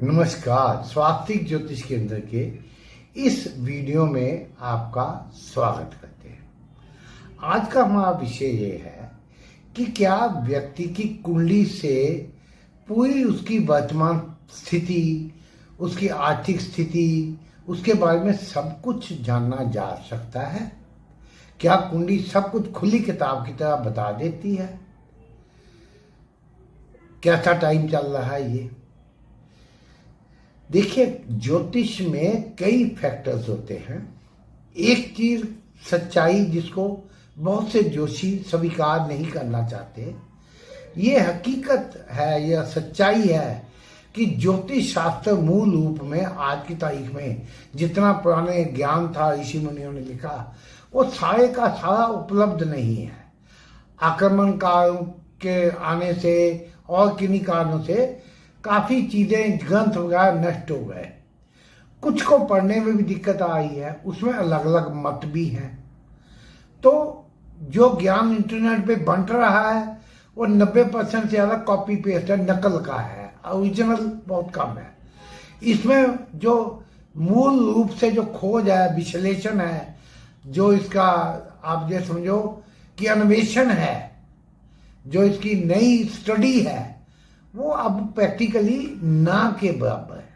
नमस्कार, स्वास्तिक ज्योतिष केंद्र के इस वीडियो में आपका स्वागत करते हैं। आज का हमारा विषय ये है कि क्या व्यक्ति की कुंडली से पूरी उसकी वर्तमान स्थिति, उसकी आर्थिक स्थिति, उसके बारे में सब कुछ जानना जा सकता है? क्या कुंडली सब कुछ खुली किताब की तरह बता देती है? कैसा टाइम चल रहा है ये? देखिए, ज्योतिष में कई फैक्टर्स होते हैं। एक चीज सच्चाई जिसको बहुत से ज्योतिषी स्वीकार नहीं करना चाहते, ये हकीकत है, यह सच्चाई है कि ज्योतिष शास्त्र मूल रूप में आज की तारीख में जितना पुराने ज्ञान था, ऋषि मुनियों ने लिखा, वो सारे का सारा उपलब्ध नहीं है। आक्रमणकारों के आने से और किन्हीं कारणों से काफी चीजें, ग्रंथ वगैरह नष्ट हो गए। कुछ को पढ़ने में भी दिक्कत आई है, उसमें अलग अलग मत भी हैं। तो जो ज्ञान इंटरनेट पे बंट रहा है वो 90% से ज्यादा कॉपी पेस्ट है, नकल का है, ओरिजिनल बहुत कम है। इसमें जो मूल रूप से जो खोज है, विश्लेषण है, जो इसका आप ये समझो कि अन्वेषण है, जो इसकी नई स्टडी है, वो अब प्रैक्टिकली ना के बराबर है।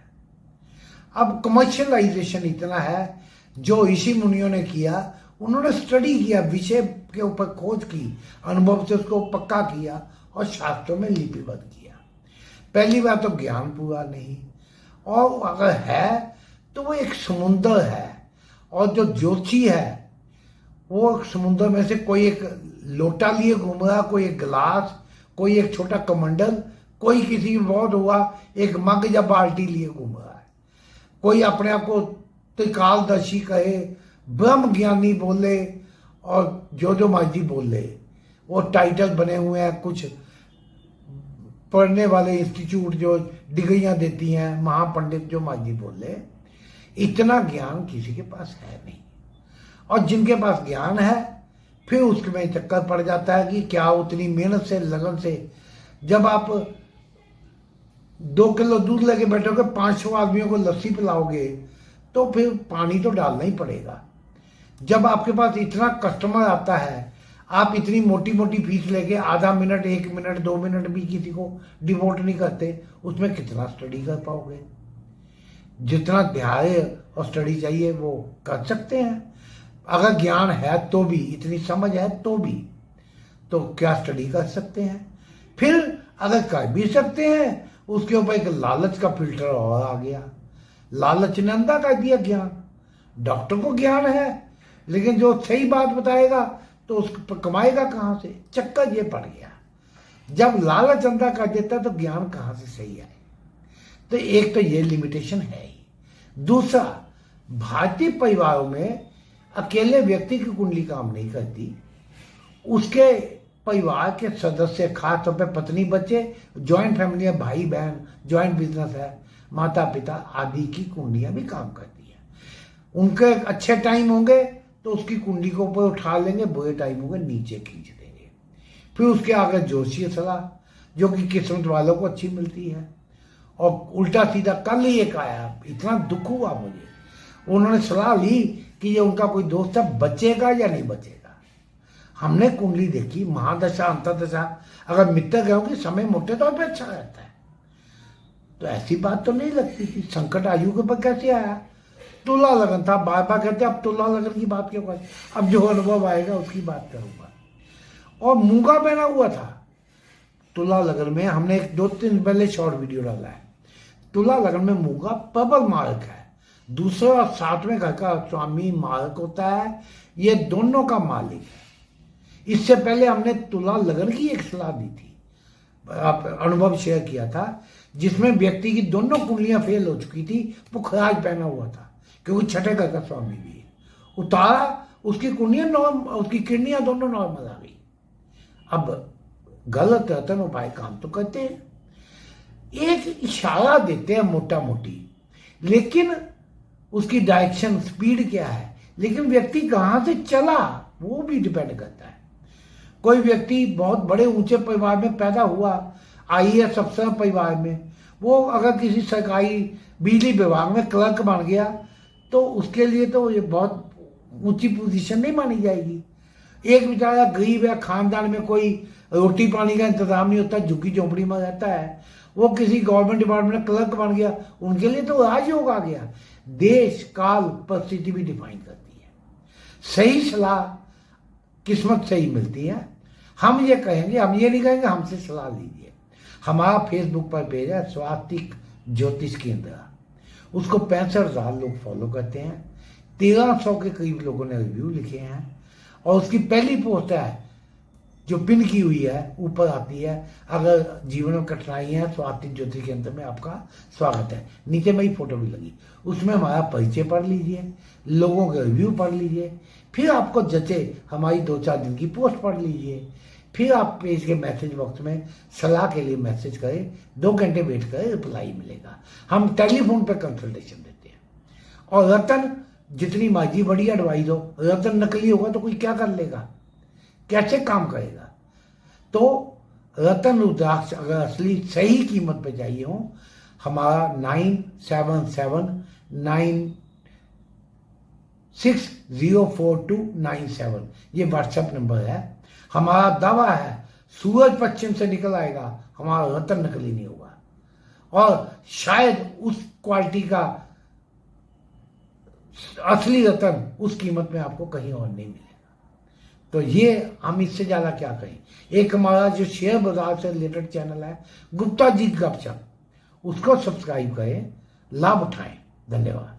अब कमर्शियलाइजेशन इतना है, जो ऋषि मुनियों ने किया, उन्होंने स्टडी किया, विषय के ऊपर खोज की, अनुभव से उसको पक्का किया और शास्त्रों में लिपिबद्ध किया। पहली बात तो ज्ञान पूरा नहीं, और अगर है तो वो एक समुद्र है, और जो ज्योतिषी है वो समुद्र में से कोई एक लोटा लिए घूम रहा, कोई एक गिलास, कोई एक छोटा कमंडल, कोई किसी बहुत हुआ एक मग या बाल्टी लिए घूम रहा है। कोई अपने आप को त्रिकालदर्शी कहे, ब्रह्म ज्ञानी बोले, और जो मर्जी बोले, वो टाइटल बने हुए हैं। कुछ पढ़ने वाले इंस्टीट्यूट जो डिग्रियां देती हैं, महापंडित जो मर्जी बोले, इतना ज्ञान किसी के पास है नहीं। और जिनके पास ज्ञान है, फिर उसमें चक्कर पड़ जाता है कि क्या उतनी मेहनत से, लगन से, जब आप 2 किलो दूध लेके बैठोगे, 500 आदमियों को लस्सी पिलाओगे, तो फिर पानी तो डालना ही पड़ेगा। जब आपके पास इतना कस्टमर आता है, आप इतनी मोटी मोटी फीस लेके आधा मिनट, 1 मिनट, 2 मिनट भी किसी को डिवोट नहीं करते, उसमें कितना स्टडी कर पाओगे? जितना ध्यान और स्टडी चाहिए वो कर सकते हैं। अगर ज्ञान है तो भी, इतनी समझ है तो भी, तो क्या स्टडी कर सकते हैं? फिर अगर कर भी सकते हैं, उसके ऊपर एक लालच का फिल्टर और आ गया। लालच ने अंधा कर दिया ज्ञान। डॉक्टर को ज्ञान है, लेकिन जो सही बात बताएगा तो उसको कमाएगा कहां से? चक्कर ये पड़ गया। जब लालच अंधा कर देता तो ज्ञान कहां से सही आए? तो एक तो ये लिमिटेशन है ही। दूसरा, भारतीय परिवारों में अकेले व्यक्ति की कुंडली काम नहीं करती, उसके परिवार के सदस्य, खास तौर पे पत्नी, बच्चे, ज्वाइंट फैमिली है, भाई बहन, ज्वाइंट बिजनेस है, माता पिता आदि की कुंडलियां भी काम करती हैं। उनके अच्छे टाइम होंगे तो उसकी कुंडली को ऊपर उठा लेंगे, बुरे टाइम होंगे नीचे खींच देंगे। फिर उसके आगे ज्योतिषीय सलाह, जो कि किस्मत वालों को अच्छी मिलती है। और उल्टा सीधा कल ही एक आया, इतना दुख हुआ मुझे, उन्होंने सलाह ली कि ये उनका कोई दोस्त है, बचेगा या नहीं बचेगा। हमने कुंडली देखी, महादशा, अंतरदशा, अगर मित्र गए कि समय मोटे तौर पे अच्छा रहता है, तो ऐसी बात तो नहीं लगती थी। संकट आयु के ऊपर कैसे आया? तुला लगन था, बार बार कहते अब तुला लगन की बात क्यों कर? अब जो अनुभव आएगा उसकी बात करूंगा। और मूंगा पहना हुआ था तुला लगन में। हमने 2-3 पहले शॉर्ट वीडियो डाला है। तुला लगन में मूंगा प्रबल मार्ग है। दूसरे और 7वें घर का स्वामी मार्ग होता है, ये दोनों का मालिक है। इससे पहले हमने तुला लगन की एक सलाह दी थी, अनुभव शेयर किया था, जिसमें व्यक्ति की दोनों कुंडलियां फेल हो चुकी थी। पुखराज पहना हुआ था, क्योंकि 6ठे घर का स्वामी भी है। उतारा, उसकी कुंडलियां उसकी किडनियां दोनों नॉर्मल आ गई। अब गलत रतन उपाय काम तो करते हैं, एक इशारा देते हैं मोटा मोटी, लेकिन उसकी डायरेक्शन, स्पीड क्या है, लेकिन व्यक्ति कहां से चला वो भी डिपेंड करता है। कोई व्यक्ति बहुत बड़े ऊंचे परिवार में पैदा हुआ, आईएएस अफसर परिवार में, वो अगर किसी सरकारी बिजली विभाग में क्लर्क बन गया तो उसके लिए तो ये बहुत ऊंची पोजीशन नहीं मानी जाएगी। एक बेचारा गरीब है, खानदान में कोई रोटी पानी का इंतजाम नहीं होता, झुग्गी झोंपड़ी में रहता है, वो किसी गवर्नमेंट डिपार्टमेंट में क्लर्क बन गया, उनके लिए तो राजयोग आ गया। देश काल परिस्थिति भी डिफाइन करती है। सही सलाह किस्मत से ही मिलती है। हम ये कहेंगे, हम ये नहीं कहेंगे हमसे सलाह लीजिए। हमारा फेसबुक पर पेज है स्वास्तिक ज्योतिष केंद्र, उसको 65,000 लोग फॉलो करते हैं, 1300 के करीब लोगों ने रिव्यू लिखे हैं, और उसकी पहली पोस्ट है जो पिन की हुई है, ऊपर आती है, अगर जीवन में कठिनाई है स्वास्तिक ज्योतिष केंद्र में आपका स्वागत है। नीचे मेरी फोटो भी लगी, उसमें हमारा परिचय पढ़ लीजिए, लोगों के रिव्यू पढ़ लीजिए, फिर आपको जचे हमारी 2-4 दिन की पोस्ट पढ़ लीजिए, फिर आप पेज के मैसेज बॉक्स में सलाह के लिए मैसेज करें, 2 घंटे वेट करें, रिप्लाई मिलेगा। हम टेलीफोन पर कंसल्टेशन देते हैं। और रतन जितनी मर्जी बड़ी एडवाइस हो, रतन नकली होगा तो कोई क्या कर लेगा, कैसे काम करेगा। तो रतन रुद्राक्ष अगर असली सही कीमत पे चाहिए हो, हमारा 9777960427 ये व्हाट्सएप नंबर है। हमारा दावा है सूरज पश्चिम से निकल आएगा, हमारा रतन नकली नहीं होगा, और शायद उस क्वालिटी का असली रतन उस कीमत में आपको कहीं और नहीं मिलेगा। तो ये हम इससे ज्यादा क्या कहें। एक हमारा जो शेयर बाजार से रिलेटेड चैनल है गुप्ता जी गपशप, उसको सब्सक्राइब करें, लाभ उठाएं। धन्यवाद।